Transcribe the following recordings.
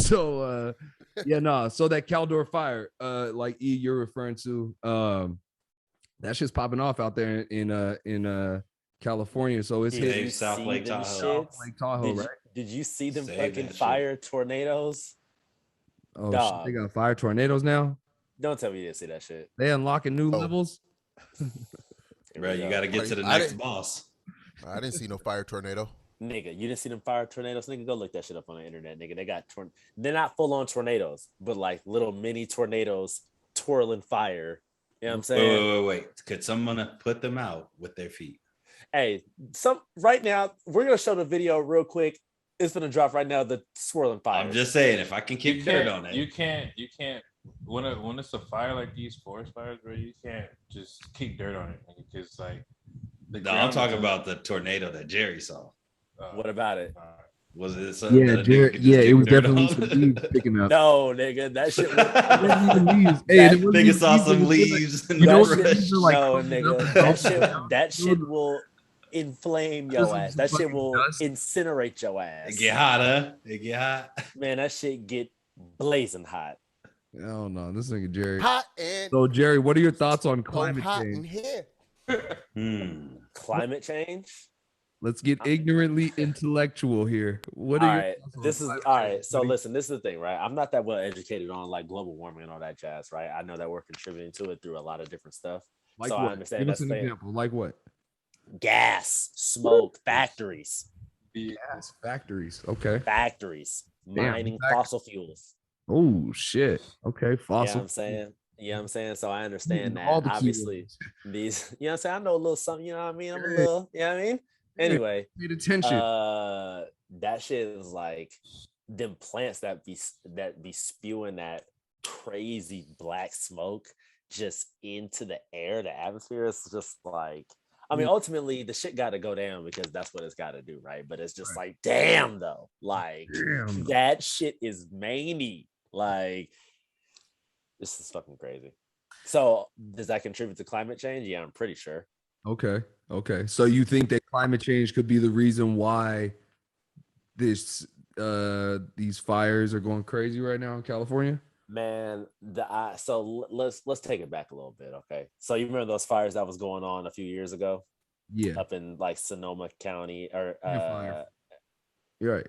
So yeah, no. So that Caldor fire, like E, you're referring to, that shit's popping off out there in California. So it's Did hitting you South see Lake them Tahoe. shits? Lake Tahoe, right? Did you see them Save fucking that shit. fire tornadoes? Oh shit, they Dog, got fire tornadoes now. don't tell me you didn't see that shit. They unlocking new Oh. levels. Here Bro, we you go. got to get to the I next didn't- boss. I didn't see no fire tornado. Nigga, you didn't see them fire tornadoes? Nigga, go look that shit up on the internet, nigga. They got they're not full on tornadoes, but like little mini tornadoes twirling fire. You know what I'm saying? Wait. Could someone put them out with their feet? Hey, right now, we're gonna show the video real quick. It's gonna drop right now, the swirling fire. I'm just saying, if I can kick dirt on it. You can't when it's a fire like these forest fires, bro, you can't just kick dirt on it because like No, I'm talking about the tornado that Jerry saw. What about it? Was it something Yeah, that a Jared, dude could just yeah, it kick was dirt definitely on? some leaves picking up. No, nigga, that shit was It wasn't even leaves. Hey, That it wasn't Nigga even saw some leaves. leaves in You know the what brush. leaves are like? no, Crumbling up nigga, and that melting shit down. that shit will inflame your Just like ass. some That shit fucking will dust. incinerate your ass. It get hot, huh? It get hot. Man, that shit get blazing hot. Hell no, this nigga Jerry. Hot and So Jerry, what are your thoughts on so climate hot in change? here. Climate change. Let's get ignorantly intellectual here. What All are your right, thoughts on this is climate all change, right. So buddy? listen, this is the thing, right? I'm not that well educated on like global warming and all that jazz, right? I know that we're contributing to it through a lot of different stuff. Like so what? I understand Give us that's an thing. example. Like what? Gas, smoke, factories, Gas factories. Okay. mining factories. fossil fuels. Oh shit. Okay. You know Fossil. what I'm saying? You know what I'm saying? So I understand that. All the Obviously, keywords. these, you know what I'm saying? I know a little something, you know what I mean? I'm a Yeah. little, you know what I mean? Anyway, Paid attention. that shit is like them plants that be spewing that crazy black smoke just into the air, the atmosphere. It's just like, I mean, ultimately the shit got to go down because that's what it's got to do, right? But it's just like, damn though, like Damn. that shit is many. Like, this is fucking crazy. So does that contribute to climate change? Yeah, I'm pretty sure. Okay. Okay. So you think that climate change could be the reason why these fires are going crazy right now in California? Man, let's take it back a little bit, okay? So you remember those fires that was going on a few years ago Yeah. up in like Sonoma County or Campfire. You're right.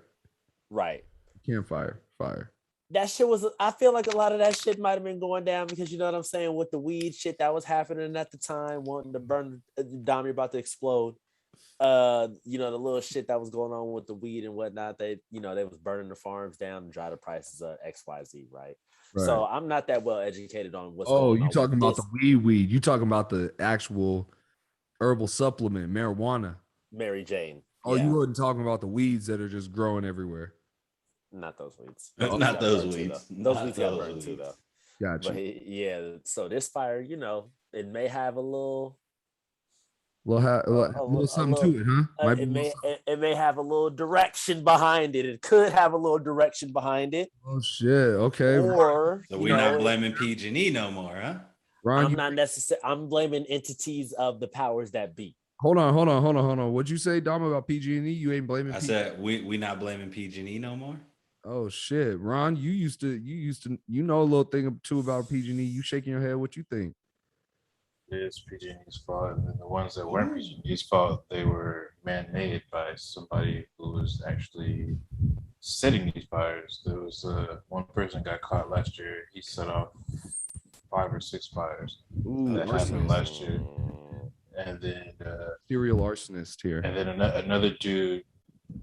right. Campfire. Fire. That shit was, I feel like a lot of that shit might have been going down because you know what I'm saying, with the weed shit that was happening at the time, wanting to burn Dom, you're about to explode. You know, the little shit that was going on with the weed and whatnot, they was burning the farms down to drive the prices of XYZ, right? So I'm not that well educated on what's going on. You talking about this. the weed. You talking about the actual herbal supplement, marijuana. Mary Jane. Oh, yeah. you wasn't talking about the weeds that are just growing everywhere. Not those weeds. Not those weeds. Those weeds got burned too, though. Gotcha. But yeah, so this fire, you know, it may have a little little something to it, huh? it may have a little direction behind it. It could have a little direction behind it. Oh shit. Okay. Or So we're not blaming PG&E no more, huh? Ron, I'm not necessarily. I'm blaming entities of the powers that be. Hold on. What'd you say, Dom, about PG&E? You ain't blaming. I said we not blaming PG&E no more. Oh shit, Ron, you used to know a little thing or two about PG&E. You shaking your head? What you think? It is PG&E's fault, and then the ones that weren't PG&E's fault, they were man-made by somebody who was actually setting these fires. There was one person got caught last year. He set off 5 or 6 fires that happened last year, and then serial arsonist here. And then another dude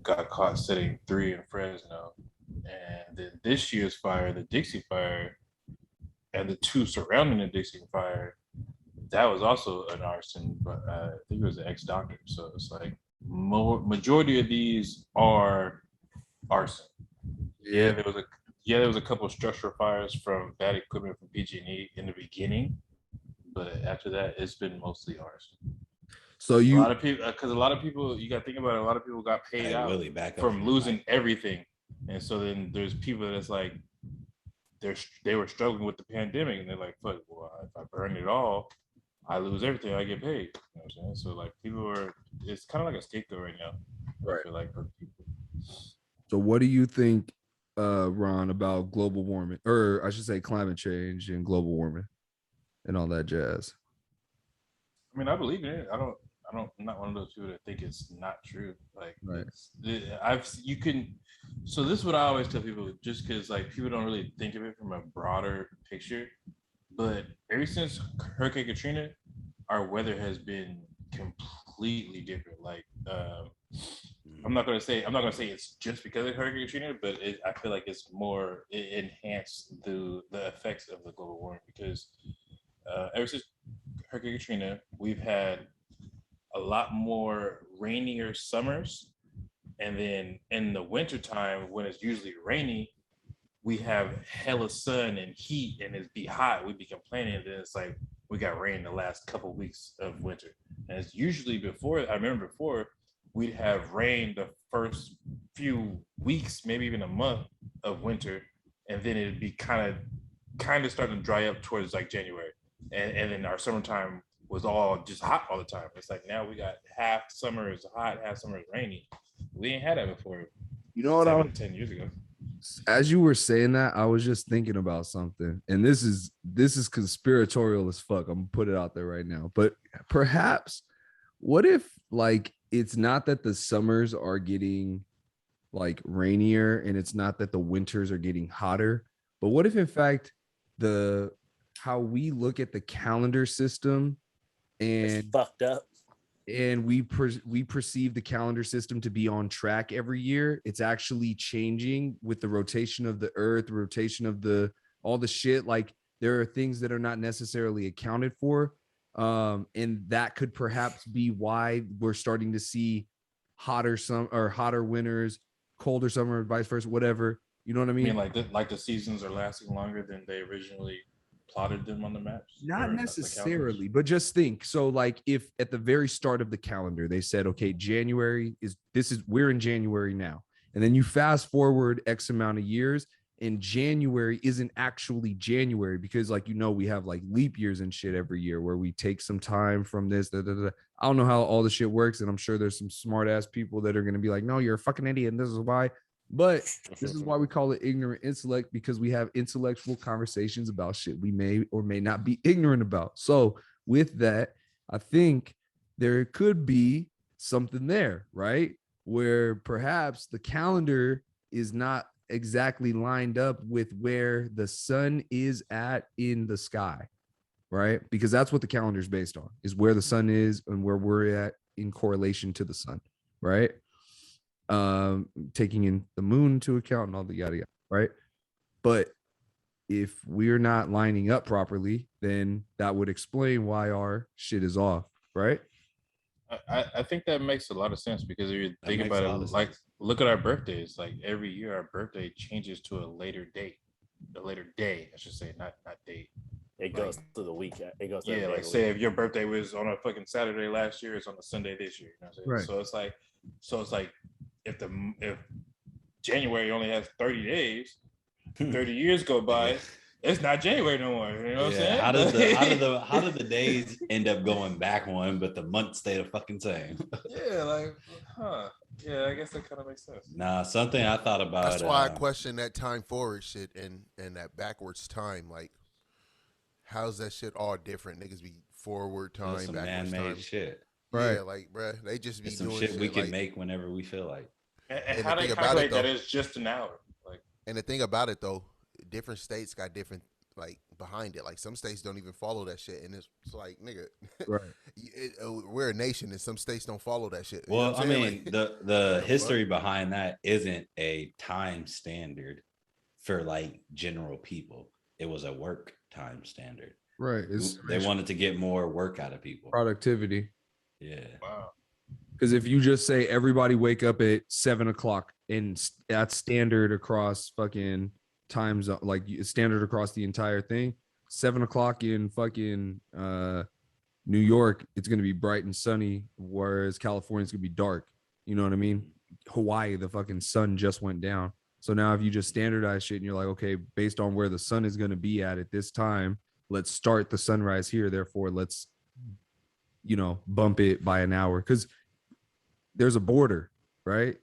got caught setting 3 in Fresno. And then this year's fire, the Dixie fire, and the 2 surrounding the Dixie fire, that was also an arson, but I think it was an ex-doctor. So it's like majority of these are arson. Yeah, there was a couple of structural fires from bad equipment from PG&E in the beginning, but after that, it's been mostly arson. So a lot of people, you got to think about it. A lot of people got paid out Willie, back from losing everything. And so then there's people that's like, they were struggling with the pandemic, and they're like, fuck, well, if I burn it all, I lose everything, I get paid. You know what I'm saying? So like it's kind of like a scapegoat right now. Right. I feel like for people. So what do you think Ron, about global warming, or I should say climate change and global warming and all that jazz? I mean, I believe in it. I'm not one of those people that think it's not true. Like, Right. you can. So this is what I always tell people, just because like people don't really think of it from a broader picture. But ever since Hurricane Katrina, our weather has been completely different. Like, I'm not gonna say it's just because of Hurricane Katrina, but I feel like it enhanced the effects of the global warming because ever since Hurricane Katrina, we've had a lot more rainier summers, and then in the wintertime when it's usually rainy, we have hella sun and heat and it's be hot. We be complaining, and then it's like we got rain the last couple weeks of winter. And it's usually before, I remember before, we'd have rain the first few weeks, maybe even a month of winter, and then it'd be kind of starting to dry up towards like January. And then our summertime was all just hot all the time. It's like now we got half summer is hot, half summer is rainy. We ain't had that before. You know what? 10 years ago. As you were saying that, I was just thinking about something, and this is conspiratorial as fuck. I'm gonna put it out there right now. But perhaps, what if like it's not that the summers are getting like rainier, and it's not that the winters are getting hotter, but what if in fact how we look at the calendar system It's and fucked up. and we perceive the calendar system to be on track every year, it's actually changing with the rotation of the earth, the rotation of all the shit. Like there are things that are not necessarily accounted for, and that could perhaps be why we're starting to see hotter winters, colder summer, vice versa, whatever. You know what I mean? Like the seasons are lasting longer than they originally plotted them on the maps? Not necessarily, but just think. So like if at the very start of the calendar, they said, okay, we're in January now. And then you fast forward X amount of years and January isn't actually January because like, we have like leap years and shit every year where we take some time from this. I don't know how all the shit works. And I'm sure there's some smart ass people that are going to be like, no, you're a fucking idiot. And this is why. But this is why we call it ignorant intellect, because we have intellectual conversations about shit we may or may not be ignorant about. So with that, I think there could be something there, right? Where perhaps the calendar is not exactly lined up with where the sun is at in the sky, right? Because that's what the calendar is based on, is where the sun is and where we're at in correlation to the sun, right? Taking in the moon into account and all the yada yada, right? But if we're not lining up properly, then that would explain why our shit is off, right? I think that makes a lot of sense because if you think about it, like look at our birthdays. Like every year, our birthday changes to a later day, I should say, not date. It goes to the weekend. It goes to like say if your birthday was on a fucking Saturday last year, it's on a Sunday this year. You know what I'm saying? Right. So it's like if January only has 30 days, 30 years go by, it's not January no more. You know what I'm saying? How did the days end up going back one, but the months stay the fucking same? Yeah, I guess that kind of makes sense. Nah, something I thought about. That's why I question that time forward shit and that backwards time. Like, how's that shit all different? Niggas be forward time, some backwards man-made time. Shit. Right. Yeah, like, bruh, they just be some doing shit we can like, make whenever we feel like. And how they calculate that is just an hour. Like, and the thing about it though, different states got different like behind it. Like some states don't even follow that shit, and it's like, nigga, right? We're a nation, and some states don't follow that shit. Well, I mean, like, the history behind that isn't a time standard for like general people. It was a work time standard. Right. They wanted to get more work out of people. Productivity. Yeah. Wow. Because if you just say everybody wake up at 7:00 and that's standard across fucking times, like standard across the entire thing, 7:00 in fucking New York, it's going to be bright and sunny, whereas California's going to be dark. You know what I mean? Hawaii, the fucking sun just went down. So now if you just standardize shit and you're like, okay, based on where the sun is going to be at this time, let's start the sunrise here. Therefore, let's, bump it by an hour. Because there's a border, right?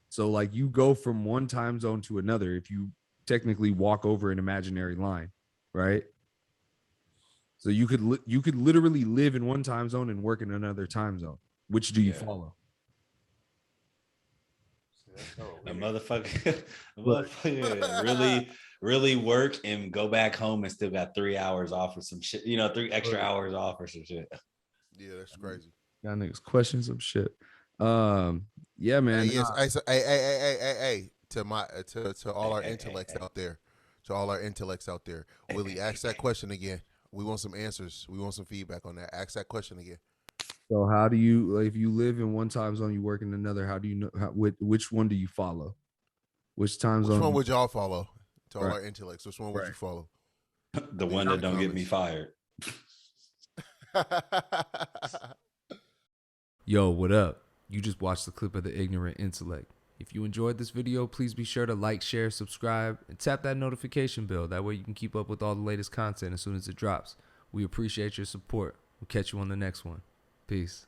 So like you go from one time zone to another if you technically walk over an imaginary line, right? So you could literally live in one time zone and work in another time zone. Which do you follow? A motherfucker, a motherfucker really work and go back home and still got 3 hours off or some shit, 3 extra hours off or some shit. Yeah, that's crazy. Y'all niggas question some shit. Yeah, man. Hey, yes, hey, to all our intellects out there, Willie, ask that question again. We want some answers. We want some feedback on that. Ask that question again. So how do you, if you live in one time zone, you work in another, how do you know, which one do you follow? Which time zone? Which one would y'all follow? To all our intellects, which one would you follow? The one that don't get me fired. Yo, what up? You just watched the clip of the Ignorant Intellect. If you enjoyed this video, please be sure to like, share, subscribe, and tap that notification bell. That way you can keep up with all the latest content as soon as it drops. We appreciate your support. We'll catch you on the next one. Peace.